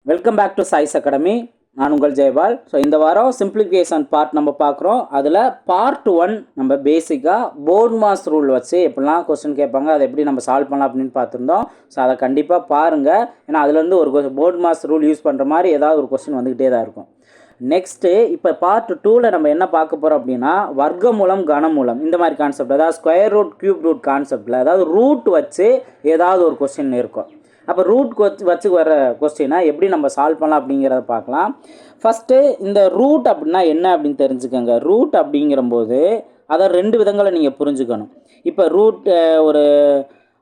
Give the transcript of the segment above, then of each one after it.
Welcome back to size academy. நான் உங்கள் Jayapal. So இந்த வாரம் சிம்பிளிஃபிகேஷன் பார்ட் நம்ம பார்க்குறோம். அதில் பார்ட் 1 நம்ம பேசிக்காக போர்ட் மாஸ் ரூல் வச்சு எப்படிலாம் கொஸ்டின் கேட்பாங்க, அதை எப்படி நம்ம சால்வ் பண்ணலாம் அப்படின்னு பார்த்துருந்தோம். ஸோ அதை கண்டிப்பாக பாருங்கள். ஏன்னா அதுலேருந்து ஒரு போர்ட் மாஸ் ரூல் யூஸ் பண்ணுற மாதிரி ஏதாவது ஒரு கொஸ்டின் வந்துக்கிட்டே தான் இருக்கும். நெக்ஸ்ட்டு இப்போ பார்ட் 2ல் நம்ம என்ன பார்க்க போகிறோம் அப்படின்னா வர்க்கமூலம் கனமூலம் இந்த மாதிரி கான்செப்ட், அதாவது ஸ்கொயர் ரூட் கியூப் ரூட் கான்செப்டில், அதாவது ரூட் வச்சு ஏதாவது ஒரு கொஸ்டின் இருக்கும். அப்போ ரூட் வச்சு வர கொஸ்டினை எப்படி நம்ம சால்வ் பண்ணலாம் அப்படிங்கிறத பார்க்கலாம். ஃபஸ்ட்டு இந்த ரூட் அப்படின்னா என்ன அப்படின்னு தெரிஞ்சுக்கோங்க. ரூட் அப்படிங்கிறம்போது அதை 2 விதங்களை நீங்கள் புரிஞ்சுக்கணும். இப்போ ரூட் ஒரு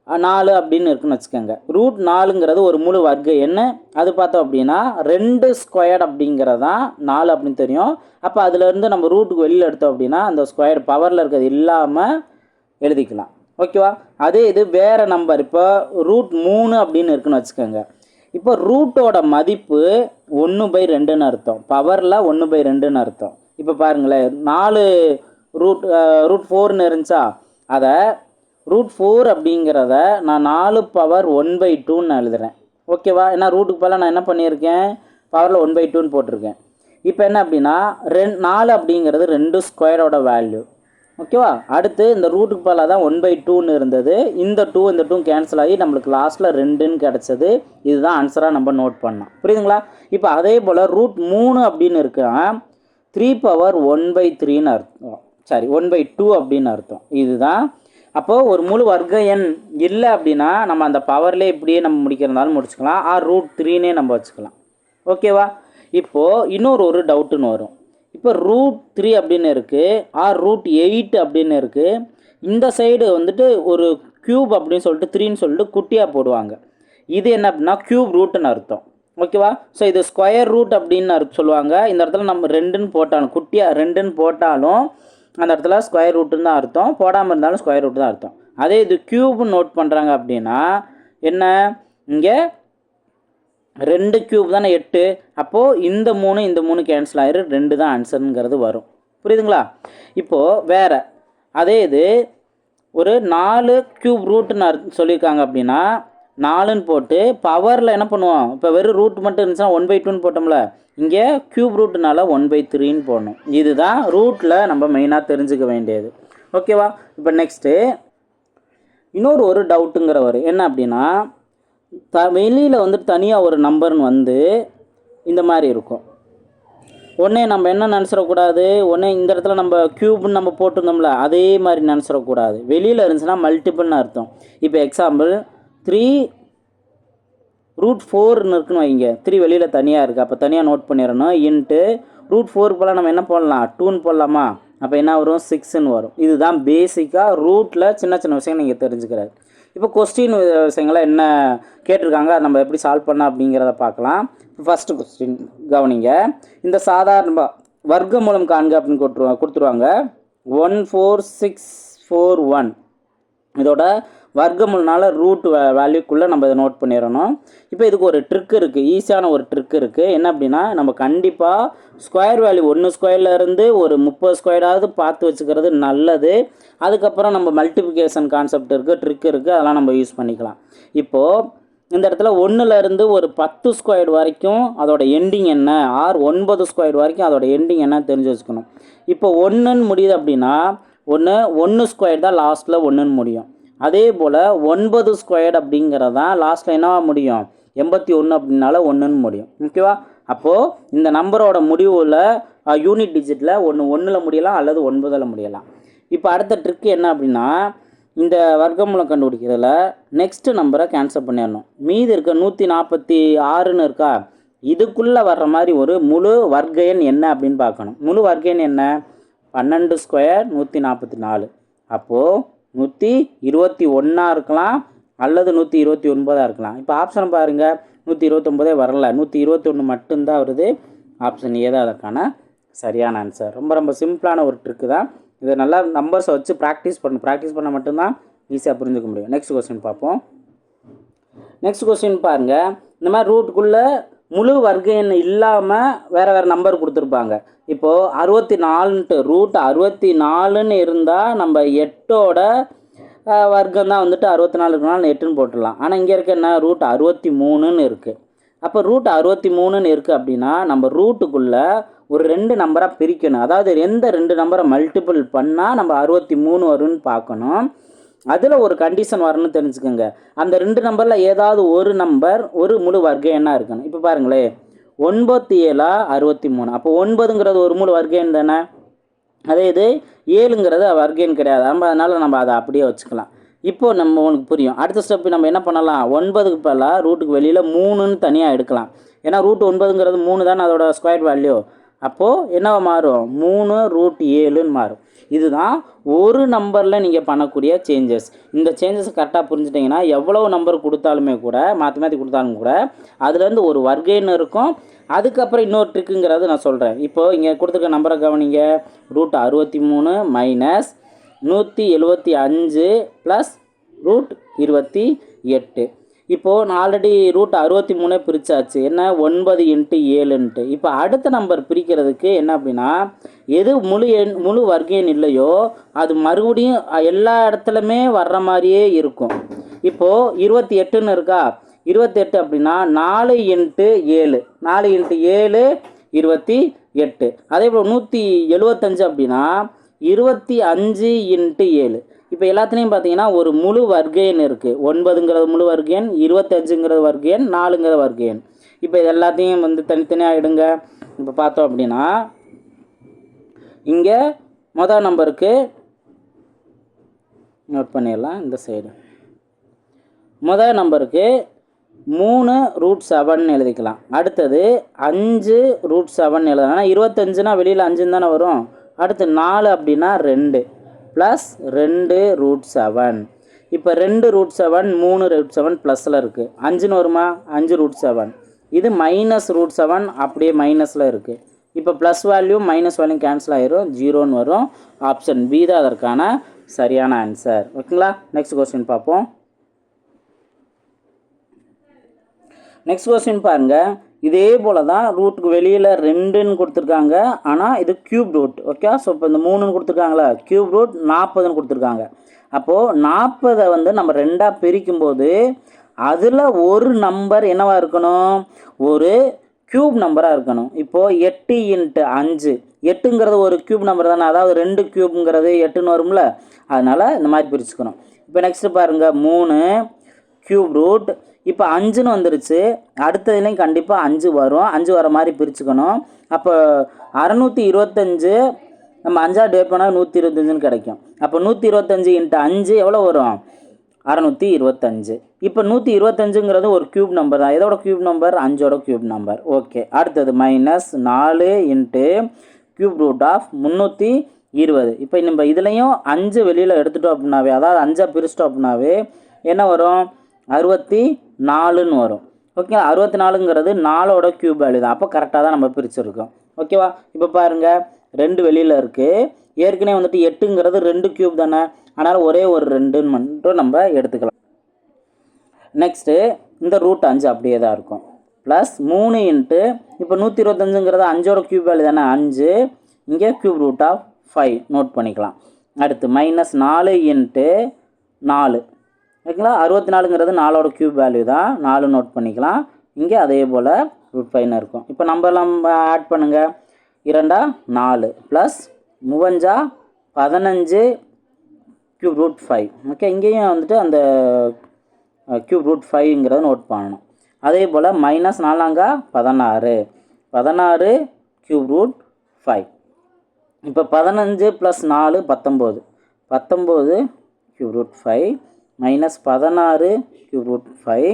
4 அப்படின்னு இருக்குன்னு வச்சுக்கோங்க. ரூட் 4ங்கிறது ஒரு முழு வர்க்க என்ன, அது பார்த்தோம் அப்படின்னா 2 ஸ்கொயர்ட் அப்படிங்கிறதான் 4 அப்படின்னு தெரியும். அப்போ அதுலேருந்து நம்ம ரூட்டுக்கு வெளியில் எடுத்தோம் அப்படின்னா அந்த ஸ்கொயர் பவரில் இருக்கிறது இல்லாமல் எழுதிக்கலாம். ஓகேவா? அதே இது வேறு நம்பர், இப்போ ரூட் 3 அப்படின்னு இருக்குன்னு வச்சுக்கோங்க. இப்போ ரூட்டோட மதிப்பு 1/2ன்னு அர்த்தம், பவரில் 1/2ன்னு அர்த்தம். இப்போ பாருங்களேன், 4 ரூட் 4ன்னு இருந்துச்சா, அதை ரூட் 4 அப்படிங்கிறத நான் 4 பவர் 1/2ன்னு எழுதுகிறேன். ஓகேவா? ஏன்னா ரூட்டுக்கு பதிலாக நான் என்ன பண்ணியிருக்கேன், பவரில் 1/2ன்னு போட்டிருக்கேன். இப்போ என்ன அப்படின்னா 4 அப்படிங்கிறது 2 ஸ்கொயரோட வேல்யூ. ஓகேவா? அடுத்து இந்த ரூட்டுக்கு பதிலாக தான் 1/2ன்னு இருந்தது. இந்த 2 கேன்சல் ஆகி நம்மளுக்கு லாஸ்ட்டில் 2ன்னு கிடச்சது. இதுதான் ஆன்சராக நம்ம நோட் பண்ணோம். புரியுதுங்களா? இப்போ அதே போல் ரூட் 3 அப்படின்னு இருக்கா 3 பவர் 1/3ன்னு அர்த்தம், சாரி 1/2 அப்படின்னு அர்த்தம். இதுதான். அப்போது ஒரு முழு வர்க்க எண் இல்லை அப்படின்னா நம்ம அந்த பவர்லேயே இப்படியே நம்ம முடிக்கிறதாலும் முடிச்சுக்கலாம், ரூட் 3ன்னே நம்ம வச்சுக்கலாம். ஓகேவா? இப்போது இன்னொரு டவுட்டுன்னு வரும். இப்போ ரூட் 3 அப்படின்னு இருக்குது, ரூட் 8 அப்படின்னு இருக்குது. இந்த சைடு வந்துட்டு ஒரு க்யூப் அப்படின்னு சொல்லிட்டு 3ன்னு சொல்லிட்டு குட்டியாக போடுவாங்க. இது என்ன அப்படின்னா க்யூப் ரூட்டுன்னு அர்த்தம். ஓகேவா? ஸோ இது ஸ்கொயர் ரூட் அப்படின்னு சொல்லுவாங்க. இந்த இடத்துல நம்ம 2ன்னு போட்டாலும், குட்டியாக 2ன்னு போட்டாலும் அந்த இடத்துல ஸ்கொயர் ரூட்டுன்னு தான் அர்த்தம், போடாமல் இருந்தாலும் ஸ்கொயர் ரூட்டு தான் அர்த்தம். அதே இது க்யூப்னு நோட் பண்ணுறாங்க அப்படின்னா என்ன, இங்கே 2 க்யூப் தானே 8, அப்போது இந்த 3 கேன்சல் ஆயிரும், 2 தான் ஆன்சருங்கிறது வரும். புரியுதுங்களா? இப்போது வேறு அதே இது ஒரு 4 க்யூப் ரூட்டுன்னு சொல்லியிருக்காங்க அப்படின்னா 4ன்னு போட்டு பவரில் என்ன பண்ணுவோம், இப்போ வெறும் ரூட் மட்டும் இருந்துச்சுன்னா 1/2ன்னு போட்டோம்ல, இங்கே க்யூப் ரூட்டுனால 1/3ன்னு போடணும். இதுதான் ரூட்டில் நம்ம மெயினாக தெரிஞ்சுக்க வேண்டியது. ஓகேவா? இப்போ நெக்ஸ்ட்டு இன்னொரு டவுட்டுங்கிறவர் என்ன அப்படின்னா வெளியில் வந்துட்டு தனியாக ஒரு நம்பர்னு வந்து இந்த மாதிரி இருக்கும். உடனே நம்ம என்ன நினச்சிடக்கூடாது, உடனே இந்த இடத்துல நம்ம க்யூப்னு நம்ம போட்டிருந்தோம்ல அதே மாதிரி நினச்சிடக்கூடாது. வெளியில் இருந்துச்சுன்னா மல்டிபிள்னு அர்த்தம். இப்போ எக்ஸாம்பிள் 3 ரூட் 4ன்னு இருக்குன்னு வைங்க, 3 வெளியில் தனியாக இருக்குது, அப்போ தனியாக நோட் பண்ணிடணும். இன்ட்டு ரூட் 4 போல் நம்ம என்ன போடலாம், 2ன்னு போடலாமா, அப்போ என்ன வரும், 6ன்னு வரும். இதுதான் பேசிக்காக ரூட்டில் சின்ன சின்ன விஷயம் நீங்கள் தெரிஞ்சுக்கிறாரு. இப்போ கொஸ்டின் விஷயங்கள்லாம் என்ன கேட்டிருக்காங்க, நம்ம எப்படி சால்வ் பண்ணலாம் அப்படிங்கிறத பார்க்கலாம். ஃபஸ்ட்டு கொஸ்டின் கவனிங்க. இந்த சாதாரண வர்க்கமூலம் காண்க அப்படின்னு கொடுத்துருவாங்க 14641. இதோட வர்க்கமூலனால ரூட் வேல்யூக்குள்ளே நம்ம இதை நோட் பண்ணிடணும். இப்போ இதுக்கு ஒரு ட்ரிக் இருக்குது, ஈஸியான ஒரு ட்ரிக் இருக்குது. என்ன அப்படின்னா நம்ம கண்டிப்பாக ஸ்கொயர் வேல்யூ 1 ஸ்கொயர்லேருந்து ஒரு 30 ஸ்கொயராவது பார்த்து வச்சுக்கிறது நல்லது. அதுக்கப்புறம் நம்ம மல்டிப்ளிகேஷன் கான்செப்ட் இருக்குது, ட்ரிக் இருக்குது, அதெல்லாம் நம்ம யூஸ் பண்ணிக்கலாம். இப்போது இந்த இடத்துல 1லேருந்து ஒரு 10 ஸ்கொயர் வரைக்கும் அதோட எண்டிங் என்ன, 9 ஸ்கொயர் வரைக்கும் அதோட எண்டிங் என்ன தெரிஞ்சு வச்சுக்கணும். இப்போ 1ன்னு முடியுது அப்படின்னா 1 ஸ்கொயர் தான் லாஸ்ட்டில் 1ன்னு முடியும். அதே போல் 9 ஸ்கொயர்டு அப்படிங்கிறது தான் லாஸ்ட்டில் என்னவா முடியும், 81 அப்படின்னால 1ன்னு முடியும். ஓகேவா? அப்போது இந்த நம்பரோட முடிவில் யூனிட் டிஜிட்டில் 1ல் முடியலாம் அல்லது 9ல் முடியலாம். இப்போ அடுத்த ட்ரிக் என்ன அப்படின்னா இந்த வர்க்கமூலம் கண்டுபிடிக்கிறதுல நெக்ஸ்ட்டு நம்பரை கேன்சல் பண்ணிடணும். மீதி இருக்க 146ன்னு இருக்கா, இதுக்குள்ளே வர்ற மாதிரி ஒரு முழு வர்க்க எண் என்ன அப்படின்னு பார்க்கணும். முழு வர்க்க எண் என்ன, 12 ஸ்கொயர் 144. அப்போது 121 இருக்கலாம் அல்லது 129 இருக்கலாம். இப்போ ஆப்ஷன் பாருங்கள், 129 வரல, 121 மட்டும்தான் வருது. ஆப்ஷன் ஏ தான் அதற்கான சரியான ஆன்சர். ரொம்ப ரொம்ப சிம்பிளான ஒரு ட்ரிக்கு தான். இதை நல்லா நம்பர்ஸை வச்சு ப்ராக்டிஸ் பண்ண மட்டும்தான் ஈஸியாக புரிஞ்சுக்க முடியும். நெக்ஸ்ட் கொஸ்டின் பார்ப்போம். நெக்ஸ்ட் கொஸ்டின் பாருங்கள். இந்த மாதிரி ரூட்டுக்குள்ளே முழு வர்க்க எண் இல்லாமல் வேறு நம்பர் கொடுத்துருப்பாங்க. இப்போது 64ன்ட்டு ரூட் 64ன்னு இருந்தால் நம்ம 8ஓட வர்க்கம் தான் வந்துட்டு 64 இருக்கனால 8ன்னு போட்டுடலாம். ஆனால் இங்கே இருக்க என்ன ரூட் 63ன்னு இருக்குது. அப்போ ரூட் 63ன்னு இருக்குது அப்படின்னா நம்ம ரூட்டுக்குள்ளே ஒரு 2 நம்பராக பிரிக்கணும். அதாவது எந்த 2 நம்பரை மல்டிபிள் பண்ணால் நம்ம 63 வரும்னு பார்க்கணும். அதில் ஒரு கண்டிஷன் வரணும்னு தெரிஞ்சுக்கோங்க. அந்த 2 நம்பரில் ஏதாவது ஒரு நம்பர் ஒரு முழு வர்க்க எண்ணாக இருக்கணும். இப்போ பாருங்களேன், 9 7 63. அப்போ 9ங்கிறது ஒரு முழு வர்க்க எண் தானே. அதே இது 7ங்கிறது வர்க்க எண் கிடையாது. அதனால் நம்ம அதை அப்படியே வச்சுக்கலாம். இப்போது நம்ம உனக்கு புரியும். அடுத்த ஸ்டெப்பு நம்ம என்ன பண்ணலாம், 9க்கு பதிலாக ரூட்டுக்கு வெளியில் 3ன்னு தனியாக எடுக்கலாம். ஏன்னா ரூட் 9ங்கிறது 3 தானே அதோட ஸ்கொயர் வேல்யூ. அப்போது என்னவா மாறும், 3 ரூட் 7ன்னு மாறும். இதுதான் ஒரு நம்பரில் நீங்கள் பண்ணக்கூடிய சேஞ்சஸ். இந்த சேஞ்சஸ் கரெக்டாக புரிஞ்சுட்டிங்கன்னா எவ்வளோ நம்பர் கொடுத்தாலுமே கூட மாற்றி கொடுத்தாலும் கூட அதுலேருந்து ஒரு வர்க்க எண் இருக்கும். அதுக்கப்புறம் இன்னொரு ட்ரிக்குங்கிறது நான் சொல்கிறேன். இப்போது இங்கே கொடுத்துருக்க நம்பரை கவனிங்க. Root 63 minus 175 plus root 28. இப்போது நான் ஆல்ரெடி ரூட் 63 பிரித்தாச்சு. என்ன 9 × 7ன்ட்டு. இப்போ அடுத்த நம்பர் பிரிக்கிறதுக்கு என்ன அப்படின்னா, எது முழு வர்க்க எண் இல்லையோ அது மறுபடியும் எல்லா இடத்துலையுமே வர்ற மாதிரியே இருக்கும். இப்போது 28ன்னு இருக்கா, 28 அப்படின்னா 4 × 7, 4 × 7 28. அதே போல் 175 அப்படின்னா 25 × 7. இப்போ எல்லாத்துலேயும் பார்த்தீங்கன்னா ஒரு முழு வர்க்க எண் இருக்குது. 9ங்கிறது முழு வர்க்க எண், 25ங்கிறது வர்க்க எண், 4ங்கிறது வர்க்க எண். இப்போ இது எல்லாத்தையும் தனித்தனியாக எடுங்க. இப்போ பார்த்தோம் அப்படின்னா இங்கே மொதல் நம்பருக்கு நோட் பண்ணிடலாம். இந்த சைடு மொதல் நம்பருக்கு 3 ரூட் 7ன்னு எழுதிக்கலாம். அடுத்தது 5 ரூட் 7 எழுதலாம். ஆனால் 25னா வெளியில் 5 தானே வரும். அடுத்து 4 அப்படின்னா 2 ப்ளஸ் 2 ரூட் 7. இப்போ 2 ரூட் 7 3 ரூட் 7 ப்ளஸில் இருக்குது. 5ன்னு வருமா, 5 ரூட் 7. இது மைனஸ் ரூட் 7 அப்படியே மைனஸில் இருக்குது. இப்போ plus value minus value cancel ஆயிரும், 0ன்னு வரும். ஆப்ஷன் பி தான் அதற்கான சரியான ஆன்சர். ஓகேங்களா. நெக்ஸ்ட் கொஸ்டின் பார்ப்போம். நெக்ஸ்ட் கொஸ்டின் பாருங்கள். இதே போல் தான் ரூட்டுக்கு வெளியில் 2ன்னு கொடுத்துருக்காங்க. ஆனால் இது க்யூப் ரூட். ஓகே. ஸோ இப்போ இந்த 3ன்னு கொடுத்துருக்காங்களா, க்யூப் ரூட் 40ன்னு கொடுத்துருக்காங்க. அப்போது 40 நம்ம 2ஆக பிரிக்கும்போது அதில் ஒரு நம்பர் என்னவாக இருக்கணும், ஒரு க்யூப் நம்பராக இருக்கணும். இப்போது 8 × 5, 8ங்கிறது ஒரு க்யூப் நம்பர் தானே. அதாவது 2 க்யூப்ங்கிறது 8ன்னு வரும்ல. அதனால் இந்த மாதிரி பிரிச்சுக்கணும். இப்போ நெக்ஸ்ட்டு பாருங்கள், 3 க்யூப் ரூட். இப்போ 5ன்னு வந்துருச்சு. அடுத்ததுலேயும் கண்டிப்பாக 5 வரும். 5 வர மாதிரி பிரிச்சுக்கணும். அப்போ 625 நம்ம 5ஆக டிவைட் பண்ணால் 125ன்னு கிடைக்கும். அப்போ 125 × 5 எவ்வளோ வரும், 625. இப்போ 125ங்கிறது ஒரு க்யூப் நம்பர் தான். எதோட க்யூப் நம்பர், 5ஓட க்யூப் நம்பர். ஓகே. அடுத்தது மைனஸ் 4 × க்யூப் ரூட் ஆஃப் 320. இப்போ நம்ம இதுலேயும் 5 வெளியில் எடுத்துட்டோம் அப்படின்னாவே, அதாவது 5ஆக பிரிச்சிட்டோம் அப்படின்னாவே என்ன வரும், 64ன்னு வரும். ஓகே. 64ங்கிறது 4ஓட க்யூப் வேல்யூ தான். அப்போ கரெக்டாக தான் நம்ம பிரிச்சுருக்கோம். ஓகேவா. இப்போ பாருங்கள், 2 வெளியில் இருக்குது. ஏற்கனவே 8ங்கிறது 2 க்யூப் தானே. அதனால் ஒரே ஒரு 2ன்னு மட்டும் நம்ம எடுத்துக்கலாம். நெக்ஸ்ட்டு இந்த ரூட் 5 அப்படியே தான் இருக்கும். ப்ளஸ் 3 × இப்போ 125ங்கிறது 5ஓட க்யூப் வேல்யூ தானே, 5. இங்கே க்யூப் ரூட் ஆஃப் 5 நோட் பண்ணிக்கலாம். அடுத்து மைனஸ் 4 × 4. ஓகேங்களா. 64ங்கிறது 4ஓட க்யூப் வேல்யூ தான், 4 நோட் பண்ணிக்கலாம். இங்கே அதே போல் ரூட் 5ன்னு இருக்கும். இப்போ நம்பர்லாம் ஆட் பண்ணுங்கள். 2 4 ப்ளஸ் 3 15 க்யூப் ரூட் 5. ஓகே. இங்கேயும் அந்த க்யூப் ரூட் 5ங்கிறத நோட் பண்ணணும். அதே போல் மைனஸ் 4 16 க்யூப் ரூட் 5. இப்போ 15 plus 4 19 cube root 5 minus 16 cube root 5.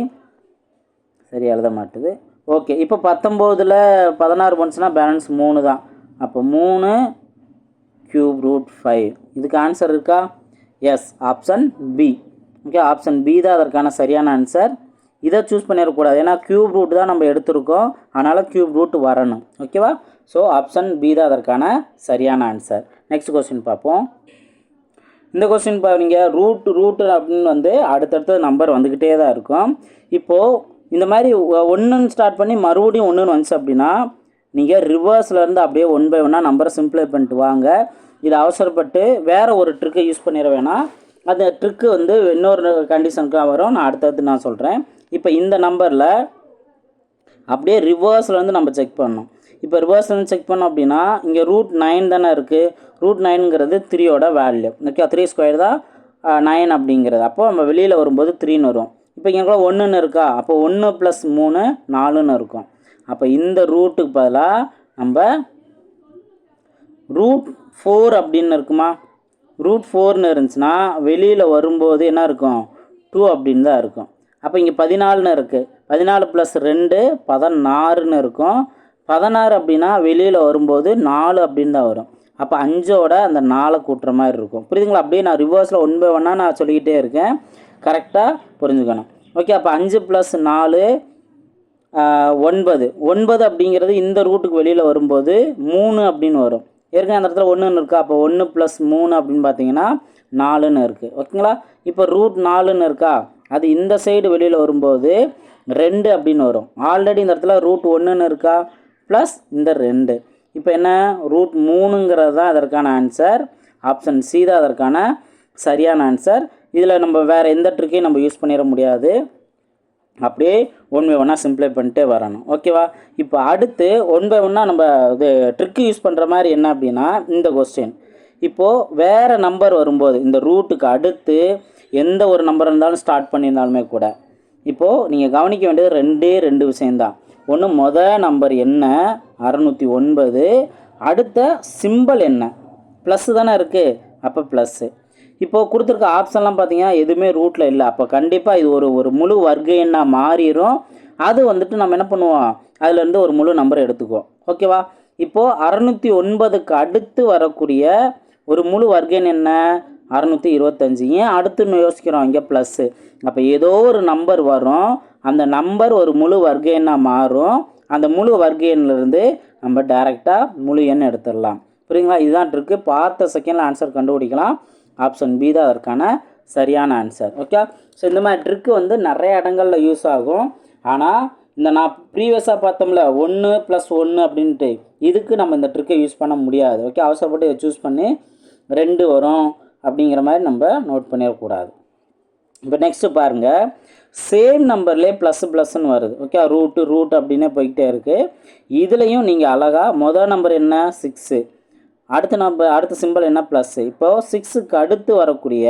சரி, எழுத மாட்டுது. ஓகே. இப்போ 19ல் 16 போனுச்சுன்னா பேலன்ஸ் 3 தான். அப்போ 3 க்யூப் ரூட் 5. இதுக்கு ஆன்சர் இருக்கா? Yes, option B. Okay. Option B தான் அதற்கான சரியான ஆன்சர். இதை சூஸ் பண்ணிடக்கூடாது. ஏன்னா க்யூப் ரூட் தான் நம்ம எடுத்திருக்கோம். அதனால் க்யூப் ரூட் வரணும். ஓகேவா. ஸோ ஆப்ஷன் பி தான் அதற்கான சரியான ஆன்சர். நெக்ஸ்ட் கொஸ்டின் பார்ப்போம். இந்த கொஸ்டின் பாருங்க, ரூட் அப்படின்னு அடுத்தடுத்த நம்பர் வந்துக்கிட்டே தான் இருக்கும். இப்போது இந்த மாதிரி 1ன்னு ஸ்டார்ட் பண்ணி மறுபடியும் 1ன்னு வந்துச்சு அப்படின்னா நீங்கள் ரிவர்ஸ்லேருந்து அப்படியே 1 பை 1 நம்பரை சிம்பிளை பண்ணிட்டு வாங்க. இதை அவசரப்பட்டு வேறு ஒரு ட்ரிக்கை யூஸ் பண்ணிட வேணாம். அந்த ட்ரிக்கு இன்னொரு கண்டிஷனுக்காக வரும். நான் அடுத்தடுத்து நான் சொல்கிறேன். இப்போ இந்த நம்பரில் அப்படியே ரிவர்ஸ்லேருந்து நம்ம செக் பண்ணணும். இப்போ ரிவர்ஸ்லேருந்து செக் பண்ணோம் அப்படின்னா இங்கே √9 தானே இருக்குது. √9ங்கிறது 3யோட வேல்யூ. ஓகே, 3 ஸ்கொயர் தான் 9 அப்படிங்கிறது. அப்போது நம்ம வெளியில் வரும்போது 3ன்னு வரும். இப்போ இங்கே கூட 1ன்னு இருக்கா, அப்போ 1 + 3 4ன்னு இருக்கும். அப்போ இந்த ரூட்டுக்கு பதிலாக நம்ம √4 அப்படின்னு இருக்குமா, √4ன்னு இருந்துச்சுன்னா வெளியில் வரும்போது என்ன இருக்கும், 2 அப்படின்னு தான் இருக்கும். அப்போ இங்கே 14ன்னு இருக்குது, 14 + 2 16ன்னு இருக்கும். 16 அப்படின்னா வெளியில் வரும்போது 4 அப்படின்னு தான் வரும். அப்போ 5ஓட அந்த 4 கூட்டுற மாதிரி இருக்கும். புரியுதுங்களா? அப்படியே நான் ரிவர்ஸில் 1 by 1 நான் சொல்லிக்கிட்டே இருக்கேன், கரெக்டாக புரிஞ்சுக்கணும். ஓகே, அப்போ 5 + 4 9. 9 அப்படிங்கிறது இந்த ரூட்டுக்கு வெளியில் வரும்போது 3 அப்படின்னு வரும். ஏற்கனவே அந்த இடத்துல 1ன்னு இருக்கா, அப்போ 1 + 3 அப்படின்னு பார்த்தீங்கன்னா 4ன்னு இருக்குது. ஓகேங்களா? இப்போ √4ன்னு இருக்கா, அது இந்த சைடு வெளியில் வரும்போது 2 அப்படின்னு வரும். ஆல்ரெடி இந்த இடத்துல √1ன்னு இருக்கா, ப்ளஸ் இந்த 2. இப்போ என்ன, √3ங்கிறது தான் அதற்கான ஆன்சர். ஆப்ஷன் சி தான் அதற்கான சரியான ஆன்சர். இதில் நம்ம வேறு எந்த ட்ரிக்கையும் நம்ம யூஸ் பண்ணிட முடியாது. அப்படியே 1 by 1 சிம்பிளை பண்ணிட்டே வரணும். ஓகேவா? இப்போ அடுத்து 1 by 1 நம்ம இது ட்ரிக்கு யூஸ் பண்ணுற மாதிரி என்ன அப்படின்னா, இந்த கொஸ்டின் இப்போது வேறு நம்பர் வரும்போது இந்த ரூட்டுக்கு அடுத்து எந்த ஒரு நம்பர் இருந்தாலும் ஸ்டார்ட் பண்ணியிருந்தாலுமே கூட இப்போது நீங்கள் கவனிக்க வேண்டியது 2 விஷயந்தான். ஒன்று, நம்பர் என்ன 609, அடுத்த சிம்பிள் என்ன ப்ளஸ் தானே இருக்குது, அப்போ ப்ளஸ்ஸு. இப்போது கொடுத்துருக்க ஆப்ஷன்லாம் பார்த்தீங்கன்னா எதுவுமே ரூட்டில் இல்லை. அப்போ கண்டிப்பாக இது ஒரு முழு வர்க்க எண்ணாக மாறிடும். அது வந்துட்டு நம்ம என்ன பண்ணுவோம், அதுலேருந்து ஒரு முழு நம்பர் எடுத்துக்குவோம். ஓகேவா? இப்போது 609க்கு அடுத்து வரக்கூடிய ஒரு முழு வர்க்க எண் என்ன, 625. ஏன் அடுத்துன்னு யோசிக்கிறோம், இங்கே ப்ளஸ்ஸு. அப்போ ஏதோ ஒரு நம்பர் வரும், அந்த நம்பர் ஒரு முழு வர்க்க எண்ணாக மாறும். அந்த முழு வர்க்க எண்ணிலிருந்து நம்ம டைரெக்டாக முழு எண் எடுத்துடலாம். புரியுங்களா? இதுதான் ட்ரிக்கு. பார்த்த செகண்டில் ஆன்சர் கண்டுபிடிக்கலாம். ஆப்ஷன் பி தான் அதற்கான சரியான ஆன்சர். ஓகே, ஸோ இந்த மாதிரி ட்ரிக்கு வந்து நிறைய இடங்களில் யூஸ் ஆகும். ஆனால் இந்த நான் ப்ரீவியஸாக பார்த்தோம்ல 1 + 1 அப்படின்ட்டு, இதுக்கு நம்ம இந்த ட்ரிக்கை யூஸ் பண்ண முடியாது. ஓகே, அவசரப்பட்டு இதை சூஸ் பண்ணி 2 வரும் அப்படிங்கிற மாதிரி நம்ம நோட் பண்ணிடக்கூடாது. இப்போ நெக்ஸ்ட்டு பாருங்கள், சேம் நம்பர்லேயே ++ன்னு வருது. ஓகே, ரூட் அப்படின்னே போய்கிட்டே இருக்குது. இதுலேயும் நீங்கள் அழகாக நம்பர் என்ன 6, அடுத்த சிம்பிள் என்ன ப்ளஸ்ஸு. இப்போது 6க்கு அடுத்து வரக்கூடிய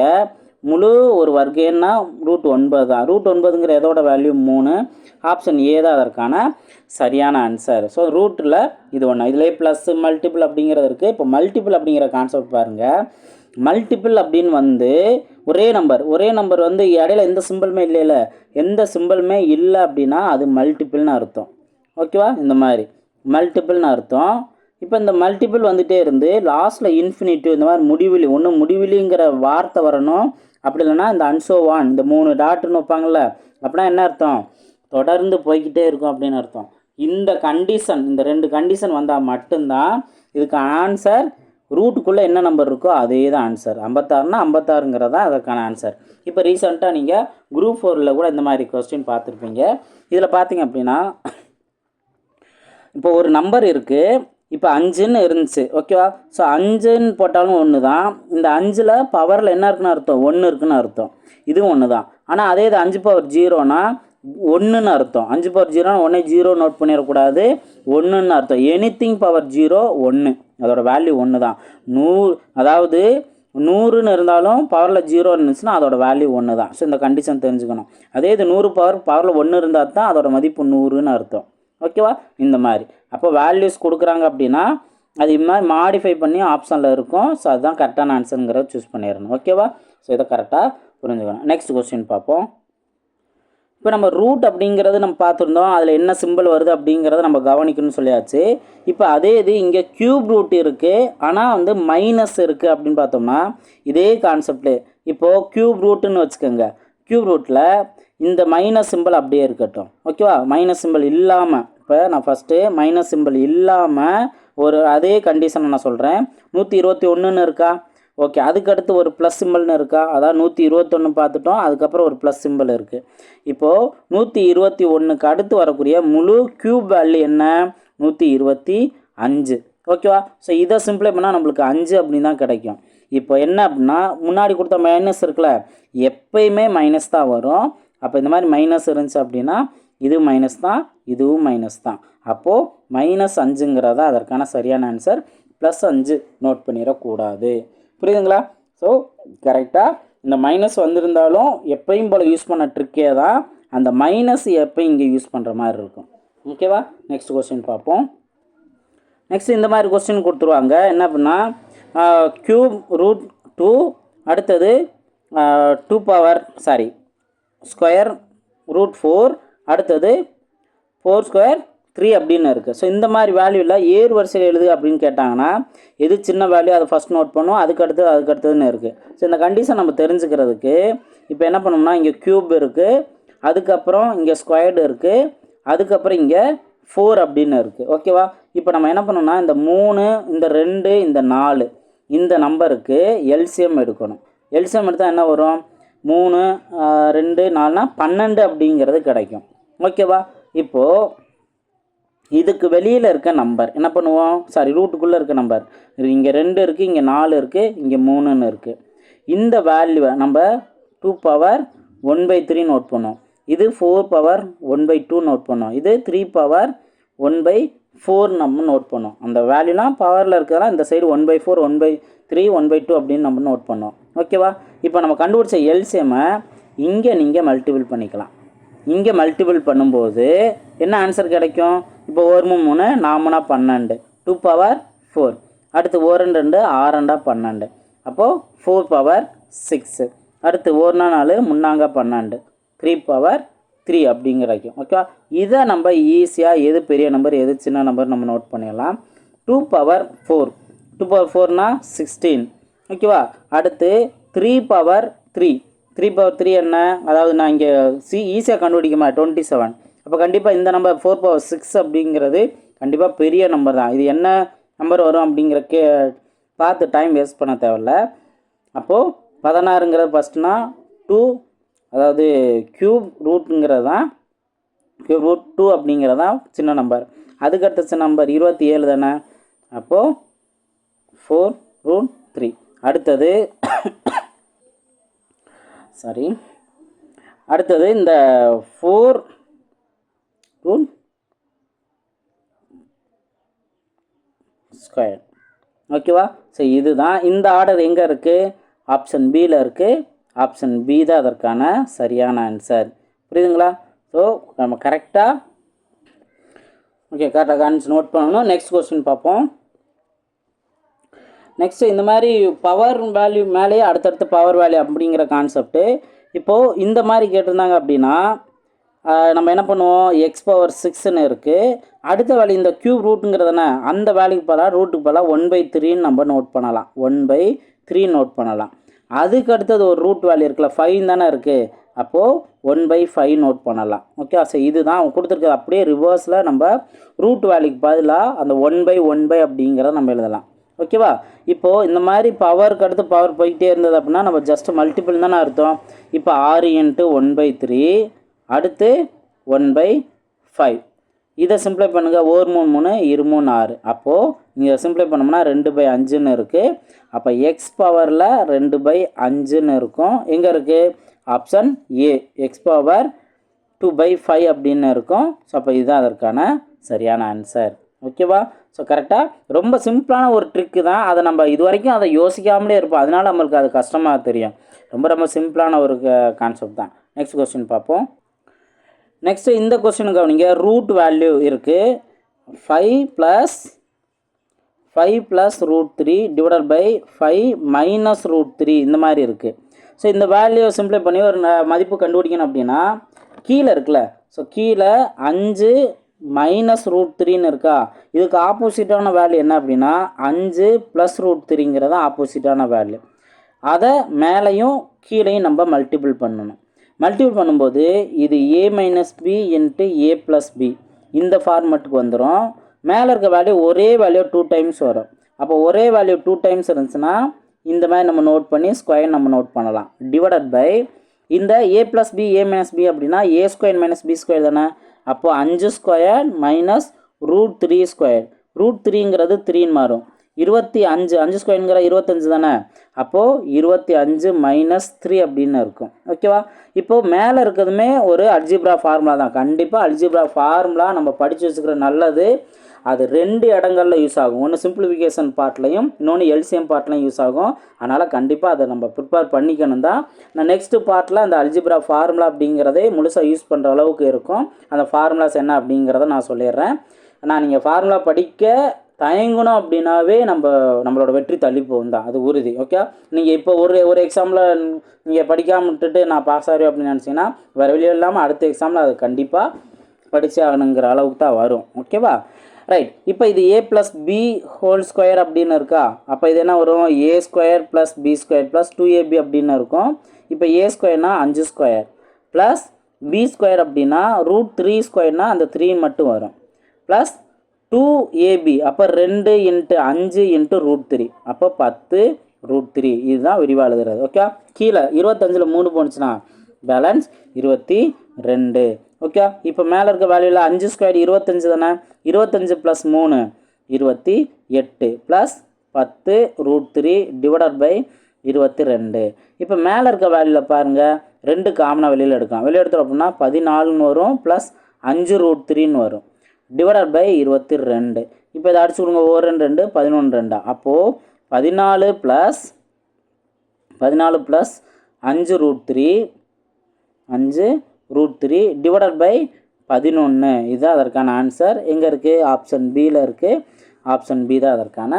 முழு ஒரு வர்க்க எண்ணா √9 தான். √9ங்கிற எதோட வேல்யூ 3. ஆப்ஷன் ஏ தான் அதற்கான சரியான ஆன்சர். ஸோ ரூட்டில் இது ஒன்று, இதிலே ப்ளஸ் மல்டிபிள் அப்படிங்கிறது இருக்குது. இப்போ மல்டிபிள் அப்படிங்கிற கான்செப்ட் பாருங்கள். மல்டிபிள் அப்படின்னு வந்து ஒரே நம்பர் வந்து இடையில எந்த சிம்பிளுமே இல்லை, எந்த சிம்பிளுமே இல்லை அப்படின்னா அது மல்டிபிள்னு அர்த்தம். ஓகேவா? இந்த மாதிரி மல்டிபிள்னு அர்த்தம். இப்போ இந்த மல்டிபிள் வந்துகிட்டே இருந்து லாஸ்ட்டில் இன்ஃபினிட்டிவ் இந்த மாதிரி முடிவிலி, ஒன்று முடிவிலிங்கிற வார்த்தை வரணும். அப்படி இல்லைன்னா இந்த அன்சோவான் இந்த 3 டாட்டுன்னு வைப்பாங்கள்ல, அப்படின்னா என்ன அர்த்தம், தொடர்ந்து போய்கிட்டே இருக்கும் அப்படின்னு அர்த்தம். இந்த கண்டிஷன், இந்த 2 கண்டிஷன் வந்தால் மட்டும்தான் இதுக்கு ஆன்சர் ரூட்டுக்குள்ளே என்ன நம்பர் இருக்கோ அதே தான் ஆன்சர். 56னா 56ங்கிறது தான் அதற்கான ஆன்சர். இப்போ ரீசெண்டாக நீங்கள் குரூப் 4ல் கூட இந்த மாதிரி கொஸ்டின் பார்த்துருப்பீங்க. இதில் பார்த்தீங்க அப்படின்னா இப்போ ஒரு நம்பர் இருக்குது, இப்போ 5ன்னு இருந்துச்சு. ஓகேவா? ஸோ 5ன்னு போட்டாலும் 1 தான். இந்த 5ல் பவரில் என்ன இருக்குன்னு அர்த்தம், 1 இருக்குன்னு அர்த்தம். இதுவும் 1 தான். ஆனால் அதே இது 5^0னா 1ன்னு அர்த்தம். 5^0னா 1 0 நோட் பண்ணிடக்கூடாது, 1ன்னு அர்த்தம். எனிதிங் பவர் 0 1, அதோட வேல்யூ 1 தான். 100, அதாவது 100ன்னு இருந்தாலும் பவரில் 0 இருந்துச்சுன்னா அதோட வேல்யூ 1 தான். ஸோ இந்த கண்டிஷன் தெரிஞ்சுக்கணும். அதே இது 100 பவரில் 1 இருந்தால் தான் அதோட மதிப்பு 100ன்னு அர்த்தம். ஓகேவா? இந்த மாதிரி அப்போ வேல்யூஸ் கொடுக்குறாங்க அப்படின்னா அது இது மாதிரி மாடிஃபை பண்ணி ஆப்ஷனில் இருக்கும். ஸோ அதுதான் கரெக்டான ஆன்சருங்கிறத சூஸ் பண்ணிடணும். ஓகேவா? ஸோ இதை கரெக்டாக புரிஞ்சுக்கணும். நெக்ஸ்ட் கொஸ்டின் பார்ப்போம். இப்போ நம்ம ரூட் அப்படிங்கிறது நம்ம பார்த்துருந்தோம், அதில் என்ன சிம்பிள் வருது அப்படிங்கிறத நம்ம கவனிக்கணும்னு சொல்லியாச்சு. இப்போ அதே இது இங்கே க்யூப் ரூட் இருக்குது, ஆனால் வந்து மைனஸ் இருக்குது அப்படின்னு பார்த்தோம்னா இதே கான்செப்டு. இப்போது க்யூப் ரூட்டுன்னு வச்சுக்கோங்க. க்யூப் ரூட்டில் இந்த மைனஸ் சிம்பிள் அப்படியே இருக்கட்டும். ஓகேவா? மைனஸ் சிம்பிள் இல்லாமல், இப்போ நான் ஃபஸ்ட்டு மைனஸ் சிம்பிள் இல்லாமல் ஒரு அதே கண்டிஷனை நான் சொல்கிறேன். 121ன்னு இருக்கா? ஓகே, அதுக்கடுத்து ஒரு ப்ளஸ் சிம்பிள்னு இருக்கா? அதாவது 121 பார்த்துட்டோம், அதுக்கப்புறம் ஒரு ப்ளஸ் சிம்பிள் இருக்குது. இப்போது 121க்கு அடுத்து வரக்கூடிய முழு க்யூப் வேல்யூ என்ன, 125. ஓகேவா? ஸோ இதை சிம்பிளை பண்ணால் நம்மளுக்கு 5 அப்படின்னு தான் கிடைக்கும். இப்போ என்ன அப்படின்னா முன்னாடி கொடுத்த மைனஸ் இருக்குல்ல, எப்பயுமே மைனஸ் தான் வரும். அப்போ இந்த மாதிரி மைனஸ் இருந்துச்சு அப்படின்னா இது மைனஸ் தான், இதுவும் மைனஸ் தான். அப்போது -5ங்கிறதா அதற்கான சரியான ஆன்சர். +5 நோட் பண்ணிடக்கூடாது. புரியுதுங்களா? ஸோ கரெக்டாக இந்த மைனஸ் வந்திருந்தாலும் எப்பயும் போல் யூஸ் பண்ண ட்ரிக்கே தான். அந்த மைனஸ் எப்போ இங்கே யூஸ் பண்ணுற மாதிரி இருக்கும். ஓகேவா? நெக்ஸ்ட் கொஸ்டின் பார்ப்போம். நெக்ஸ்ட் இந்த மாதிரி கொஸ்டின் கொடுத்துருவாங்க. என்ன அப்படின்னா √2 அடுத்தது ஸ்கொயர் √4 அடுத்தது 4² 3 அப்படின்னு இருக்குது. ஸோ இந்த மாதிரி வேல்யூவில் ஏறு வரிசையில் எழுது அப்படின்னு கேட்டாங்கன்னா எது சின்ன வேல்யூ அதை ஃபஸ்ட் நோட் பண்ணும், அதுக்கடுத்ததுன்னு இருக்குது. ஸோ இந்த கண்டிஷன் நம்ம தெரிஞ்சுக்கிறதுக்கு இப்போ என்ன பண்ணோம்னா இங்கே க்யூப் இருக்குது, அதுக்கப்புறம் இங்கே ஸ்கொயர்டு இருக்குது, அதுக்கப்புறம் இங்கே 4 அப்படின்னு இருக்குது. ஓகேவா? இப்போ நம்ம என்ன பண்ணோம்னா இந்த 3, இந்த 2, இந்த 4 இந்த நம்பருக்கு எல்சிஎம் எடுக்கணும். எல்சிஎம் எடுத்தால் என்ன வரும்? 3, 2, 4னா 12 அப்படிங்கிறது கிடைக்கும். ஓகேவா? இப்போது இதுக்கு வெளியில் இருக்க நம்பர் என்ன பண்ணுவோம்? ரூட்டுக்குள்ளே இருக்க நம்பர் இங்கே 2 இருக்குது, இங்கே 4 இருக்குது, இங்கே 3ன்னு இருக்குது. இந்த வேல்யூவை நம்ம 2⁻⁴ நோட் பண்ணோம். இது 4⁻⁴ நோட் பண்ணோம். இது 3⁻⁴ நம்ம நோட் பண்ணோம். அந்த வேல்யூலாம் பவரில் இருக்கிறதெல்லாம் இந்த சைடு 1/4, 1/3, 1/2 அப்படின்னு நம்ம நோட் பண்ணோம். ஓகேவா? இப்போ நம்ம கண்டுபிடிச்ச எல்சிஎம்மை இங்கே நீங்கள் மல்டிபிள் பண்ணிக்கலாம். இங்கே மல்டிபிள் பண்ணும்போது என்ன ஆன்சர் கிடைக்கும்? இப்போ 1 3 4 12, 2⁻4 அடுத்து 1 2 6 12, அப்போது 4⁻6 அடுத்து 1 4 3 12, 3/3 அப்படிங்கிறக்கும். ஓகேவா? இதை நம்ம ஈஸியாக எது பெரிய நம்பர் எது சின்ன நம்பர் நம்ம நோட் பண்ணிடலாம். 2⁻4னா 16. ஓகேவா? அடுத்து 3/3 3/3 என்ன? அதாவது நான் இங்கே ஈஸியாக கண்டுபிடிக்குமா 27. அப்போ கண்டிப்பாக இந்த நம்பர் 4/6 அப்படிங்கிறது கண்டிப்பாக பெரிய நம்பர் தான். இது என்ன நம்பர் வரும் அப்படிங்கிறக்கே பார்த்து டைம் வேஸ்ட் பண்ண தேவையில்ல. அப்போது 16ங்கிறது ஃபஸ்ட்டுனா 2, அதாவது க்யூப் ரூட்டுங்கிறது தான் √2 அப்படிங்கிறது தான் சின்ன நம்பர். அதுக்கடுத்த சின்ன நம்பர் 27 தானே. அப்போது 4√3. அடுத்தது இந்த 4√². ஓகேவா? ஸோ இதுதான் இந்த ஆர்டர் எங்கே இருக்குது? ஆப்ஷன் பியில் இருக்குது. ஆப்ஷன் பி தான் அதற்கான சரியான ஆன்சர். புரியுதுங்களா? ஸோ நம்ம கரெக்டாக ஆன்சர் நோட் பண்ணணும். நெக்ஸ்ட் கொஸ்டின் பார்ப்போம். நெக்ஸ்ட்டு இந்த மாதிரி பவர் வேல்யூ மேலேயே அடுத்தடுத்து பவர் வேல்யூ அப்படிங்கிற கான்செப்ட்டு. இப்போது இந்த மாதிரி கேட்டிருந்தாங்க அப்படின்னா நம்ம என்ன பண்ணுவோம்? x⁻6ன்னு இருக்குது. அடுத்த வேல்யூ இந்த க்யூப் ரூட்டுங்கிறதுனா அந்த வேல்யூக்கு ரூட்டுக்கு 1/3 நம்ம நோட் பண்ணலாம். 1/3 நோட் பண்ணலாம். அதுக்கு அடுத்தது ஒரு ரூட் வேல்யூ இருக்குல்ல 5 தானே இருக்குது. அப்போது 1/5 நோட் பண்ணலாம். ஓகே? ஸோ இதுதான் கொடுத்துருக்குது. அப்படியே ரிவர்ஸில் நம்ம ரூட் வேல்யூக்கு பதிலாக அந்த 1/1 அப்படிங்கிறத நம்ம எழுதலாம். ஓகேவா? இப்போது இந்த மாதிரி பவருக்கு அடுத்து பவர் போய்கிட்டே இருந்தது அப்படின்னா நம்ம ஜஸ்ட் மல்டிபிள் தானே அர்த்தம். இப்போ 6 × 1/3 அடுத்து 1/5. இதை சிம்ப்ளை பண்ணுங்கள். 1 3 3 2 3 6. அப்போது இங்கே சிம்ப்ளை பண்ணோம்னா 2/5ன்னு இருக்குது. அப்போ எக்ஸ் பவரில் 2/5ன்னு இருக்கும். எங்கே இருக்குது? ஆப்ஷன் ஏ x⁻2/5 அப்படின்னு இருக்கும். ஸோ அப்போ இதுதான் அதற்கான சரியான ஆன்சர். ஓகேவா? ஸோ கரெக்டாக ரொம்ப சிம்பிளான ஒரு ட்ரிக்கு தான். அதை நம்ம இது வரைக்கும் அதை யோசிக்காமலே இருப்போம். அதனால நம்மளுக்கு அது கஷ்டமாக தெரியும். ரொம்ப சிம்பிளான ஒரு கான்செப்ட் தான். நெக்ஸ்ட் கொஸ்டின் பார்ப்போம். நெக்ஸ்ட்டு இந்த கொஸ்டின் கவனிங்க. ரூட் வேல்யூ இருக்குது 5 + √3 / 5 - √3 இந்த மாதிரி இருக்குது. ஸோ இந்த வேல்யூவை சிம்ப்ளை பண்ணி ஒரு மதிப்பு கண்டுபிடிக்கணும் அப்படின்னா கீழே இருக்குல்ல. ஸோ கீழே 5 - √3ன்னு இருக்கா. இதுக்கு ஆப்போசிட்டான வேல்யூ என்ன அப்படின்னா 5 + √3ங்கிறது ஆப்போசிட்டான வேல்யூ. அதை மேலேயும் கீழேயும் நம்ம மல்டிபிள் பண்ணணும். மல்டிபிள் பண்ணும்போது இது a - b × a + b இந்த ஃபார்மெட்டுக்கு வந்துடும். மேலே இருக்க வேல்யூ ஒரே வேல்யூ 2 டைம்ஸ் வரும். அப்போ ஒரே வேல்யூ 2 டைம்ஸ் இருந்துச்சுன்னா இந்த மாதிரி நம்ம நோட் பண்ணி ஸ்கொயர் நம்ம நோட் பண்ணலாம். டிவைடட் பை இந்த a + b a - b அப்படின்னா a² - b² தானே. அப்போது 5² - √3². √3ங்கிறது 3ன்னு மாறும். 25 5 ஸ்கொயருங்கிற 25 தானே, அப்போது 25 - 3 அப்படின்னு இருக்கும். ஓகேவா? இப்போது மேலே இருக்கிறதுமே ஒரு அல்ஜிப்ரா ஃபார்முலா தான். கண்டிப்பாக அல்ஜிப்ரா ஃபார்முலா நம்ம படித்து வச்சுக்கிற நல்லது. அது 2 இடங்களில் யூஸ் ஆகும். ஒன்று சிம்பிளிஃபிகேஷன் பார்ட்லையும், இன்னொன்று எல்சிஎம் பார்ட்லையும் யூஸ் ஆகும். அதனால் கண்டிப்பாக அதை நம்ம ப்ரிப்பேர் பண்ணிக்கணும் தான். நான் நெக்ஸ்ட்டு பார்ட்டில் அந்த அல்ஜிப்ரா ஃபார்முலா அப்படிங்கிறதே முழுசாக யூஸ் பண்ணுற அளவுக்கு இருக்கும். அந்த ஃபார்முலாஸ் என்ன அப்படிங்கிறத நான் சொல்லிடுறேன். நீங்கள் ஃபார்முலா படிக்க தயங்கணும் அப்படின்னாவே நம்மளோட வெற்றி தள்ளி போகும் தான், அது உறுதி. ஓகே, நீங்கள் இப்போ ஒரு எக்ஸாமில் நீங்கள் படிக்காமல் விட்டுட்டு நான் பாஸ் ஆகிறேன் அப்படின்னு நினச்சிங்கன்னா வேறு வெளியே இல்லாமல் அடுத்த எக்ஸாமில் அது கண்டிப்பாக படித்தே ஆகணுங்கிற அளவுக்கு தான் வரும். ஓகேவா? ரைட். இப்போ இது a+b² அப்படின்னு இருக்கா, அப்போ இது என்ன வரும்? a² + b² + 2ab அப்படின்னு இருக்கும். இப்போ a²னா 5² ப்ளஸ் b² அப்படின்னா √3² அந்த 3 மட்டும் வரும், ப்ளஸ் 2ab அப்போ 2 × 5 × √3 அப்போ 10√3. இதுதான் விரிவாக எழுதுறது. ஓகே, கீழே 25ல் 3 போணுச்சுன்னா பேலன்ஸ் 22. ஓகே, இப்போ மேலே இருக்க வேல்யூவில் 5² 25 தானே, 25 + 3 28 ப்ளஸ் 10√3 / 22. இப்போ மேலே இருக்க வேல்யூவில் பாருங்கள், 2 காமனாக வெளியில் எடுக்கலாம். வெளியே எடுத்தோம் அப்படின்னா 14ன்னு வரும், ப்ளஸ் 5√3ன்னு வரும், / 22. இப்போ இதை அடிச்சு கொடுங்க, 1 2 2 11 2. அப்போது 14 + 5√3 5√3 / 11. இதுதான் அதற்கான ஆன்சர். எங்கே இருக்குது? ஆப்ஷன் பியில் இருக்குது. ஆப்ஷன் பி தான் அதற்கான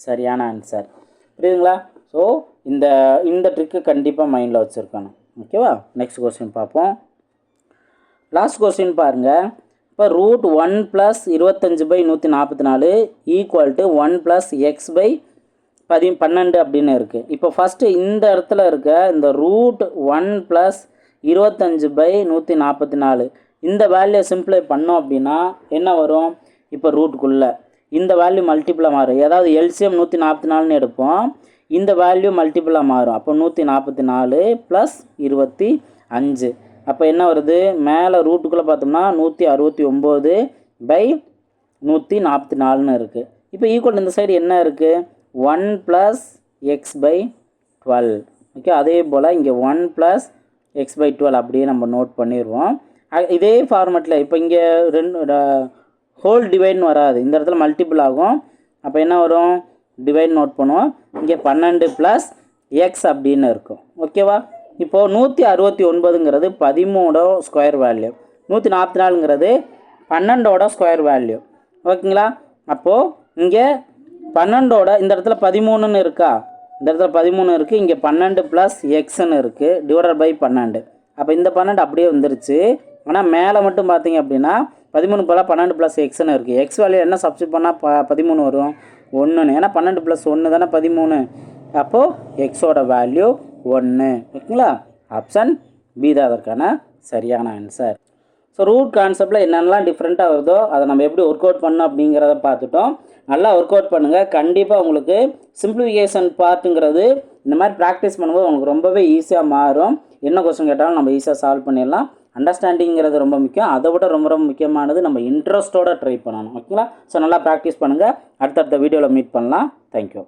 சரியான ஆன்சர். புரியுதுங்களா? ஸோ இந்த ட்ரிக்கு கண்டிப்பாக மைண்டில் வச்சுருக்கணும். ஓகேவா? நெக்ஸ்ட் கொஸ்டின் பார்ப்போம். லாஸ்ட் கொஸ்டின் பாருங்கள். இப்போ √1 + 25/144 = 1 + x/ 12 அப்படின்னு இருக்குது. இப்போ ஃபஸ்ட்டு இந்த இடத்துல இருக்க இந்த √1 + 25/144 இந்த வேல்யூ சிம்பிளை பண்ணோம் அப்படின்னா என்ன வரும்? இப்போ ரூட்டுக்குள்ளே இந்த வேல்யூ மல்டிபிளாக மாறும். ஏதாவது எல்சிஎம் 144ன்னு எடுப்போம், இந்த வேல்யூ மல்டிபிளாக மாறும். அப்போ 144 + 25 அப்போ என்ன வருது? மேலே ரூட்டுக்குள்ளே பார்த்தோம்னா 169/144ன்னு இருக்குது. இப்போ ஈக்குவல் இந்த சைடு என்ன இருக்குது? 1 + x/12. ஓகே, அதே போல் இங்கே 1 + x/12 அப்படியே நம்ம நோட் பண்ணிடுவோம். இதே ஃபார்மெட்டில் இப்போ இங்கே 2 ஹோல் டிவைட்னு வராது, இந்த இடத்துல மல்டிபிள் ஆகும். அப்போ என்ன வரும்? டிவைட் நோட் பண்ணுவோம். இங்கே 12 + x அப்படின்னு இருக்கும். ஓகேவா? இப்போது 169ங்கிறது 13ஓட ஸ்கொயர் வேல்யூ, 144ங்கிறது 12ஓட ஸ்கொயர் வேல்யூ. ஓகேங்களா? அப்போது இங்கே 12ஓட இந்த இடத்துல 13ன்னு இருக்கா, இந்த இடத்துல 13 இருக்குது, இங்கே 12 + xன்னு இருக்குது, / 12. அப்போ இந்த 12 அப்படியே வந்துருச்சு. ஆனால் மேலே மட்டும் பார்த்தீங்க அப்படின்னா 13 + 12 + xன்னு இருக்குது. எக்ஸ் வேல்யூ என்ன சப்ஸ்டிட் பண்ணால் 13 வரும்? 1ன்னு. ஏன்னா 12 + 1 தானே 13. அப்போது எக்ஸோட வேல்யூ 1. ஓகேங்களா? ஆப்ஷன் பி தான் அதற்கான சரியான ஆன்சர். ஸோ ரூட் கான்செப்டில் என்னென்னலாம் டிஃப்ரெண்ட்டாக வருதோ அதை நம்ம எப்படி ஒர்க் அவுட் பண்ணோம் அப்படிங்கிறத பார்த்துட்டோம். நல்லா ஒர்க் அவுட் பண்ணுங்கள். கண்டிப்பாக உங்களுக்கு சிம்பிளிஃபிகேஷன் பார்ட்டுங்கிறது இந்த மாதிரி ப்ராக்டிஸ் பண்ணும்போது உங்களுக்கு ரொம்பவே ஈஸியாக மாறும். என்ன கொஸ்டின் கேட்டாலும் நம்ம ஈஸியாக சால்வ் பண்ணிடலாம். அண்டர்ஸ்டாண்டிங்கிறது ரொம்ப முக்கியம். அதை விட ரொம்ப ரொம்ப முக்கியமானது நம்ம இன்ட்ரெஸ்ட்டோடு ட்ரை பண்ணணும். ஓகேங்களா? ஸோ நல்லா ப்ராக்டிஸ் பண்ணுங்கள். அடுத்தடுத்த வீடியோவில் மீட் பண்ணலாம். தேங்க்யூ.